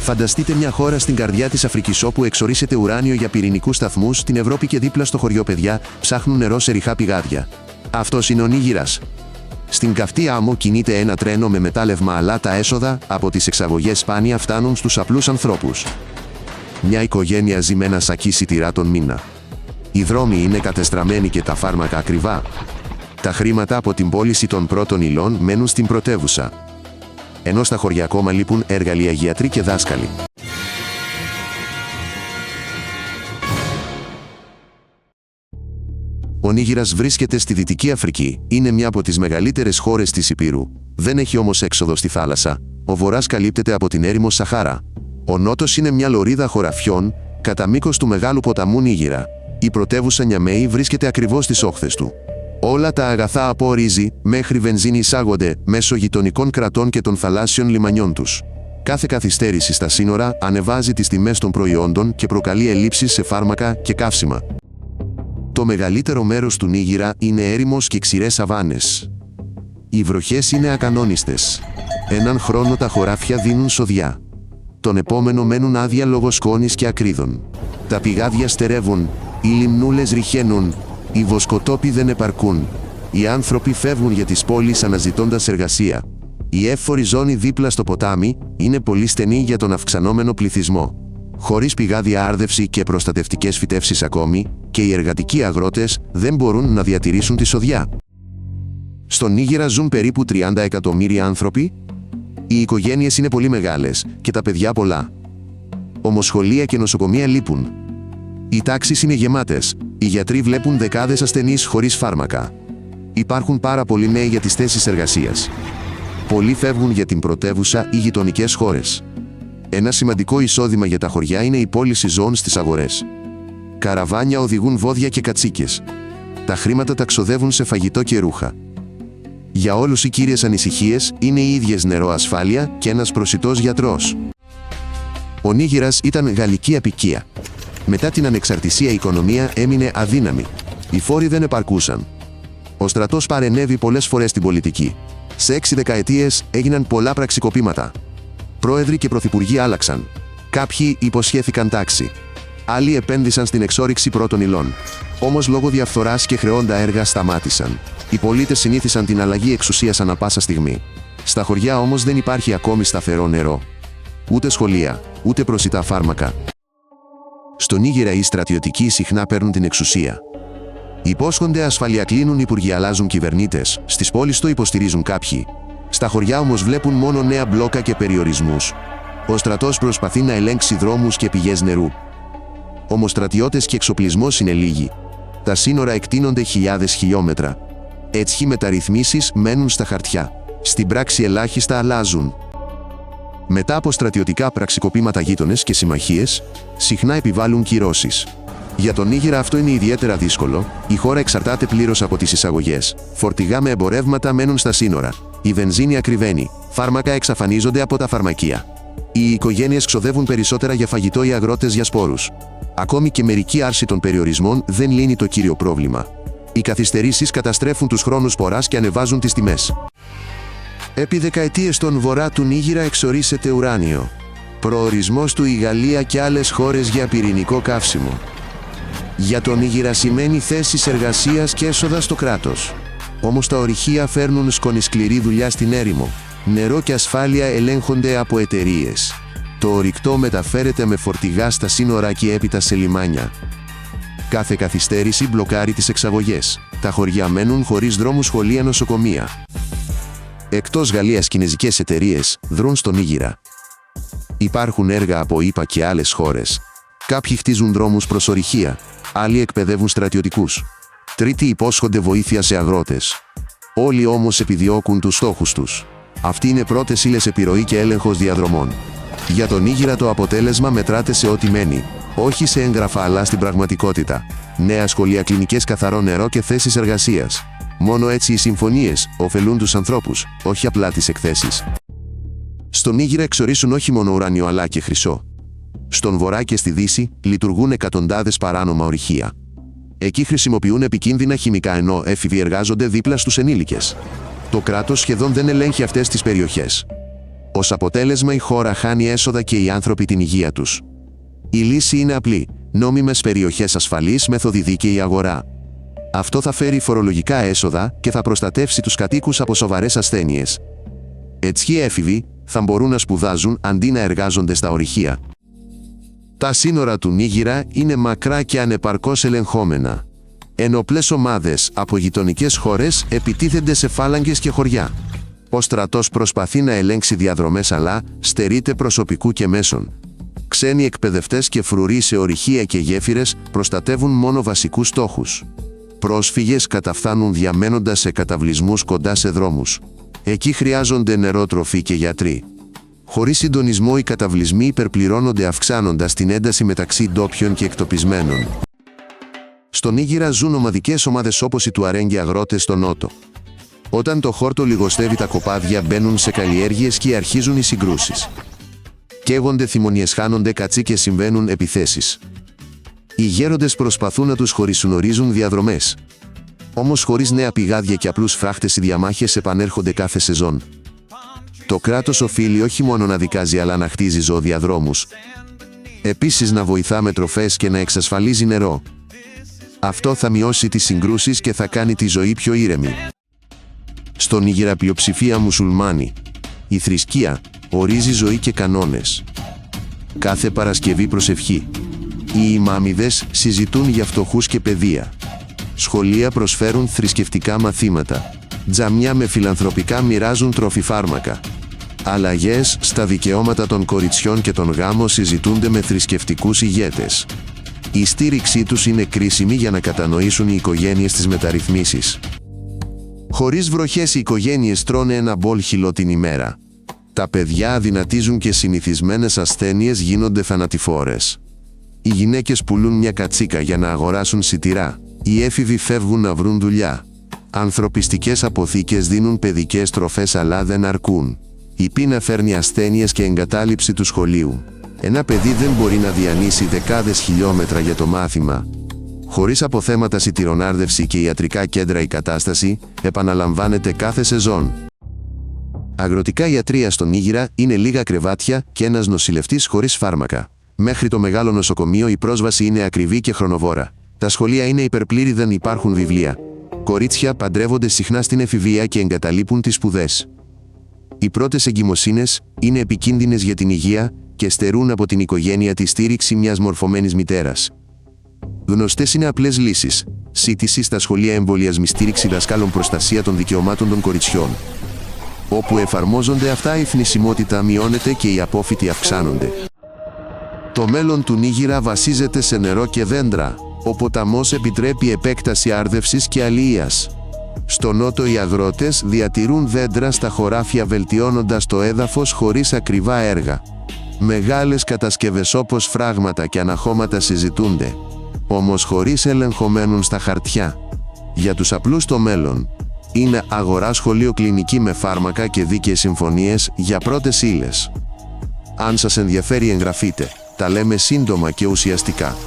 Φανταστείτε μια χώρα στην καρδιά της Αφρικής όπου εξορίσεται ουράνιο για πυρηνικούς σταθμούς, στην Ευρώπη και δίπλα στο χωριό παιδιά ψάχνουν νερό σε ρηχά πηγάδια. Αυτός είναι ο Νίγηρας. Στην καυτή άμμο κινείται ένα τρένο με μετάλλευμα, αλλά τα έσοδα από τις εξαγωγές σπάνια φτάνουν στους απλούς ανθρώπους. Μια οικογένεια ζει με ένα σακί σιτηρά τον μήνα. Οι δρόμοι είναι κατεστραμμένοι και τα φάρμακα ακριβά. Τα χρήματα από την πώληση των πρώτων υλών μένουν στην πρωτεύουσα. Ενώ στα χωριά ακόμα λείπουν εργαλειαγίατροι και δάσκαλοι. Ο Νίγηρας βρίσκεται στη Δυτική Αφρική, είναι μια από τις μεγαλύτερες χώρες της Υπήρου, δεν έχει όμως έξοδο στη θάλασσα, ο βορράς καλύπτεται από την έρημο Σαχάρα. Ο νότος είναι μια λωρίδα χωραφιών, κατά μήκος του μεγάλου ποταμού Νίγηρα. Η πρωτεύουσα Νιαμέη βρίσκεται ακριβώς στις όχθες του. Όλα τα αγαθά από ρύζι μέχρι βενζίνη εισάγονται μέσω γειτονικών κρατών και των θαλάσσιων λιμανιών τους. Κάθε καθυστέρηση στα σύνορα ανεβάζει τις τιμές των προϊόντων και προκαλεί ελλείψεις σε φάρμακα και καύσιμα. Το μεγαλύτερο μέρος του Νίγηρα είναι έρημος και ξηρές σαβάνες. Οι βροχές είναι ακανόνιστες. Έναν χρόνο τα χωράφια δίνουν σοδιά. Τον επόμενο μένουν άδεια λόγω σκόνης και ακρίδων. Τα πηγάδια στερεύουν, οι λιμνούλες ρηχαίνουν, οι βοσκοτόποι δεν επαρκούν. Οι άνθρωποι φεύγουν για τις πόλεις αναζητώντας εργασία. Η εύφορη ζώνη δίπλα στο ποτάμι είναι πολύ στενή για τον αυξανόμενο πληθυσμό. Χωρίς πηγάδια άρδευση και προστατευτικές φυτεύσεις ακόμη, και οι εργατικοί αγρότες δεν μπορούν να διατηρήσουν τη σοδιά. Στον Νίγηρα ζουν περίπου 30 εκατομμύρια άνθρωποι. Οι οικογένειες είναι πολύ μεγάλες και τα παιδιά πολλά. Όμως σχολεία και νοσοκομεία λείπουν. Οι τάξεις είναι γεμάτες. Οι γιατροί βλέπουν δεκάδες ασθενείς χωρίς φάρμακα. Υπάρχουν πάρα πολλοί νέοι για τις θέσεις εργασίας. Πολλοί φεύγουν για την πρωτεύουσα ή γειτονικές χώρες. Ένα σημαντικό εισόδημα για τα χωριά είναι η πώληση ζώων στις αγορές. Καραβάνια οδηγούν βόδια και κατσίκες. Τα χρήματα τα ξοδεύουν σε φαγητό και ρούχα. Για όλους οι κύριες ανησυχίες είναι οι ίδιες νερό, ασφάλεια και ένας προσιτός γιατρός. Ο Νίγηρας ήταν γαλλική αποικία. Μετά την ανεξαρτησία η οικονομία έμεινε αδύναμη. Οι φόροι δεν επαρκούσαν. Ο στρατός παρενέβη πολλές φορές στην πολιτική. Σε 6 δεκαετίες έγιναν πολλά πραξικοπήματα. Πρόεδροι και πρωθυπουργοί άλλαξαν. Κάποιοι υποσχέθηκαν τάξη. Άλλοι επένδυσαν στην εξόρυξη πρώτων υλών. Όμως λόγω διαφθοράς και χρεώντα έργα σταμάτησαν. Οι πολίτες συνήθισαν την αλλαγή εξουσίας ανά πάσα στιγμή. Στα χωριά όμως δεν υπάρχει ακόμη σταθερό νερό. Ούτε σχολεία, ούτε προσιτά φάρμακα. Στον Νίγηρα οι στρατιωτικοί συχνά παίρνουν την εξουσία. Υπόσχονται ασφαλεία, κλείνουν υπουργοί, αλλάζουν κυβερνήτες, στις πόλεις το υποστηρίζουν κάποιοι. Στα χωριά όμως βλέπουν μόνο νέα μπλόκα και περιορισμούς. Ο στρατός προσπαθεί να ελέγξει δρόμους και πηγές νερού. Όμως στρατιώτες και εξοπλισμός είναι λίγοι. Τα σύνορα εκτείνονται χιλιάδες χιλιόμετρα. Έτσι οι μεταρρυθμίσεις μένουν στα χαρτιά. Στην πράξη ελάχιστα αλλάζουν. Μετά από στρατιωτικά πραξικοπήματα, γείτονες και συμμαχίες, συχνά επιβάλλουν κυρώσεις. Για τον Νίγηρα αυτό είναι ιδιαίτερα δύσκολο. Η χώρα εξαρτάται πλήρως από τις εισαγωγές. Φορτηγά με εμπορεύματα μένουν στα σύνορα. Η βενζίνη ακριβένει. Φάρμακα εξαφανίζονται από τα φαρμακεία. Οι οικογένειες ξοδεύουν περισσότερα για φαγητό, οι αγρότες για σπόρους. Ακόμη και μερική άρση των περιορισμών δεν λύνει το κύριο πρόβλημα. Οι καθυστερήσεις καταστρέφουν τους χρόνους σποράς και ανεβάζουν τις τιμές. Επί δεκαετίες στον βορρά του Νίγηρα εξορίσεται ουράνιο. Προορισμός του η Γαλλία και άλλες χώρες για πυρηνικό καύσιμο. Για τον Νίγηρα σημαίνει θέσεις εργασίας και έσοδα στο κράτος. Όμως τα ορυχεία φέρνουν σκονισκληρή δουλειά στην έρημο. Νερό και ασφάλεια ελέγχονται από εταιρείες. Το ορυκτό μεταφέρεται με φορτηγά στα σύνορα και έπειτα σε λιμάνια. Κάθε καθυστέρηση μπλοκάρει τις εξαγωγές. Τα χωριά μένουν χωρίς δρόμους, σχολεία, νοσοκομεία. Εκτός Γαλλίας, κινεζικές εταιρείες δρούν στον Νίγηρα. Υπάρχουν έργα από ΗΠΑ και άλλες χώρες. Κάποιοι χτίζουν δρόμους προς ορυχεία, άλλοι εκπαιδεύουν στρατιωτικούς. Τρίτοι υπόσχονται βοήθεια σε αγρότες. Όλοι όμως επιδιώκουν τους στόχους τους. Αυτή είναι πρώτες ύλες, επιρροή και έλεγχος διαδρομών. Για τον Νίγηρα το αποτέλεσμα μετράται σε ό,τι μένει. Όχι σε έγγραφα αλλά στην πραγματικότητα. Νέα σχολεία, κλινικές, καθαρό νερό και θέσεις εργασίας. Μόνο έτσι οι συμφωνίες ωφελούν τους ανθρώπους, όχι απλά τις εκθέσεις. Στον Νίγηρα εξορίσουν όχι μόνο ουράνιο αλλά και χρυσό. Στον βορρά και στη δύση λειτουργούν εκατοντάδες παράνομα ορυχεία. Εκεί χρησιμοποιούν επικίνδυνα χημικά ενώ έφηβοι εργάζονται δίπλα στους ενήλικες. Το κράτος σχεδόν δεν ελέγχει αυτές τις περιοχές. Ως αποτέλεσμα η χώρα χάνει έσοδα και οι άνθρωποι την υγεία τους. Η λύση είναι απλή: νόμιμες περιοχές ασφαλείς, μέθοδοι δίκαιη αγορά. Αυτό θα φέρει φορολογικά έσοδα και θα προστατεύσει τους κατοίκους από σοβαρές ασθένειες. Έτσι οι έφηβοι θα μπορούν να σπουδάζουν αντί να εργάζονται στα ορυχεία. Τα σύνορα του Νίγηρα είναι μακρά και ανεπαρκώς ελεγχόμενα. Ενοπλές ομάδες από γειτονικές χώρες επιτίθενται σε φάλαγγες και χωριά. Ο στρατός προσπαθεί να ελέγξει διαδρομές, αλλά στερείται προσωπικού και μέσων. Ξένοι εκπαιδευτές και φρουροί σε ορυχεία και γέφυρες προστατεύουν μόνο βασικούς στόχους. Πρόσφυγες καταφθάνουν διαμένοντας σε καταβλισμούς κοντά σε δρόμους. Εκεί χρειάζονται νερό, τροφή και γιατροί. Χωρίς συντονισμό οι καταβλισμοί υπερπληρώνονται, αυξάνοντας την ένταση μεταξύ ντόπιων και εκτοπισμένων. Στον Νίγηρα ζουν ομαδικές ομάδες όπως οι Τουαρέγγι αγρότες στο νότο. Όταν το χόρτο λιγοστεύει, τα κοπάδια μπαίνουν σε καλλιέργειες και αρχίζουν οι συγκρούσεις. Καίγονται θυμονιές, χάνονται κατσίκες, συμβαίνουν επιθέσεις. Οι γέροντες προσπαθούν να τους χωρισονορίζουν διαδρομές. Όμως χωρίς νέα πηγάδια και απλούς φράχτες οι διαμάχες επανέρχονται κάθε σεζόν. Το κράτος οφείλει όχι μόνο να δικάζει, αλλά να χτίζει ζωοδιαδρόμους. Επίσης να βοηθά με τροφές και να εξασφαλίζει νερό. Αυτό θα μειώσει τις συγκρούσεις και θα κάνει τη ζωή πιο ήρεμη. Στον Νίγηρα πλειοψηφία μουσουλμάνοι. Η θρησκεία ορίζει ζωή και κανόνες. Κάθε Παρασκευή προσευχή. Οι ημάμιδες συζητούν για φτωχούς και παιδεία. Σχολεία προσφέρουν θρησκευτικά μαθήματα. Τζαμιά με φιλανθρωπικά μοιράζουν τροφιφάρμακα. Αλλαγές στα δικαιώματα των κοριτσιών και των γάμων συζητούνται με θρησκευτικούς ηγέτες. Η στήριξή τους είναι κρίσιμη για να κατανοήσουν οι οικογένειες τις μεταρρυθμίσεις. Χωρίς βροχές οι οικογένειες τρώνε ένα μπολ χυλό την ημέρα. Τα παιδιά αδυνατίζουν και συνηθισμένες ασθένειες γίνονται θανατηφόρες. Οι γυναίκες πουλούν μια κατσίκα για να αγοράσουν σιτηρά. Οι έφηβοι φεύγουν να βρουν δουλειά. Ανθρωπιστικές αποθήκες δίνουν παιδικές τροφές, αλλά δεν αρκούν. Η πείνα φέρνει ασθένειες και εγκατάλειψη του σχολείου. Ένα παιδί δεν μπορεί να διανύσει δεκάδες χιλιόμετρα για το μάθημα. Χωρίς αποθέματα, σιτηρονάρδευση και ιατρικά κέντρα, η κατάσταση επαναλαμβάνεται κάθε σεζόν. Αγροτικά ιατρεία στον Νίγηρα είναι λίγα κρεβάτια και ένας νοσηλευτής χωρίς φάρμακα. Μέχρι το μεγάλο νοσοκομείο η πρόσβαση είναι ακριβή και χρονοβόρα. Τα σχολεία είναι υπερπλήρη, δεν υπάρχουν βιβλία. Κορίτσια παντρεύονται συχνά στην εφηβεία και εγκαταλείπουν τις σπουδές. Οι πρώτες εγκυμοσύνες είναι επικίνδυνες για την υγεία και στερούν από την οικογένεια τη στήριξη μιας μορφωμένης μητέρας. Γνωστές είναι απλές λύσεις: σύντηση στα σχολεία, εμβολιασμοί, στήριξη δασκάλων, προστασία των δικαιωμάτων των κοριτσιών. Όπου εφαρμόζονται αυτά, η θνησιμότητα μειώνεται και οι απόφοιτοι αυξάνονται. Το μέλλον του Νίγηρα βασίζεται σε νερό και δέντρα. Ο ποταμός επιτρέπει επέκταση άρδευσης και αλίειας. Στο νότο οι αγρότες διατηρούν δέντρα στα χωράφια, βελτιώνοντας το έδαφος χωρίς ακριβά έργα. Μεγάλες κατασκευές όπως φράγματα και αναχώματα συζητούνται, όμως χωρίς έλεγχο μένουν στα χαρτιά. Για τους απλούς το μέλλον είναι αγορά, σχολείο, κλινική με φάρμακα και δίκαιες συμφωνίες για πρώτες ύλες. Αν σας ενδιαφέρει, εγγραφείτε. Τα λέμε σύντομα και ουσιαστικά.